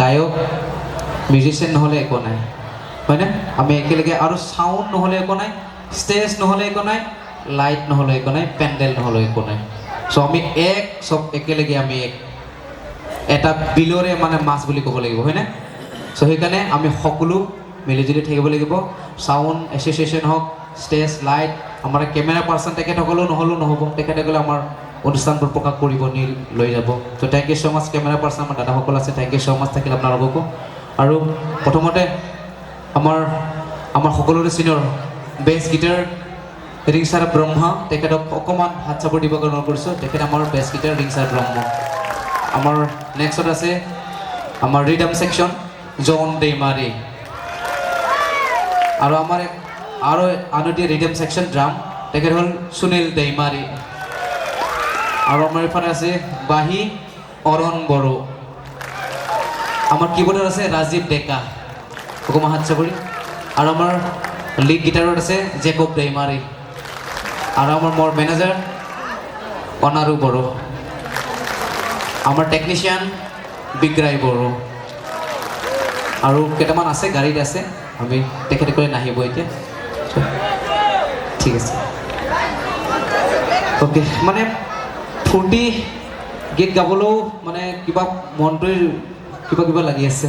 গায়ক মিউজিচিয়ান নহ'লে একো নাই হয়নে আমি একেলগে আৰু সাউন্ড নহ'লে একো নাই ষ্টেজ নহ'লে একো নাই লাইট নহ'লে একো নাই পেণ্ডেল নহ'লে একো নাই চ' আমি এক চব একেলগে আমি এক এটা বিলৰে মানে মাছ বুলি ক'ব লাগিব হয়নে চ' সেইকাৰণে আমি সকলো মিলিজুলি থাকিব লাগিব সাউন্ড এছ'চিয়েশ্যন হওক ষ্টেজ লাইট আমাৰ কেমেৰা পাৰ্চন তেখেতসকলেও নহ'ব তেখেতসকলে আমাৰ অনুষ্ঠানবোৰ প্ৰকাশ কৰিব নি লৈ যাব ত' thank you so' much camera person আমাৰ দাদাসকল আছে থেংক ইউ ছ' মাছ থাকিল আপোনালোককো আৰু প্ৰথমতে আমাৰ সকলোৰে চিনিয়ৰ বেছ গীটাৰ ৰিংচাৰ ব্ৰহ্মা তেখেতক অকণমান হাত চাপৰ দিব কাৰণে কৰিছোঁ তেখেত আমাৰ বেছ গীটাৰ ৰিংচাৰ ব্ৰহ্মা আমাৰ নেক্সট আছে আমাৰ ৰিডম ছেকশ্যন জন দেইমাৰী আৰু আমাৰ আৰু আনটি ৰিডম ছেকশ্যন ড্ৰাম তেখেত হ'ল সুনীল দেইমাৰী আৰু আমাৰ ইফালে আছে বাঁহী অৰণ বড়ো আমাৰ কীবোৰ্ডত আছে ৰাজীৱ ডেকা অকণমান হাত চাপৰি আৰু আমাৰ লিড গিটাৰত আছে জেকব দেইমাৰী আৰু আমাৰ মোৰ মেনেজাৰ অনাৰু বড়ো আমাৰ টেকনিচিয়ান বিগ্ৰাই বড়ো আৰু কেইটামান আছে গাড়ীত আছে আমি তেখেতসকলে নাহিব এতিয়া ঠিক আছে অ'কে মানে ফূৰ্তি গীত গাবলৈও মানে কিবা মনটোৱে কিবা লাগি আছে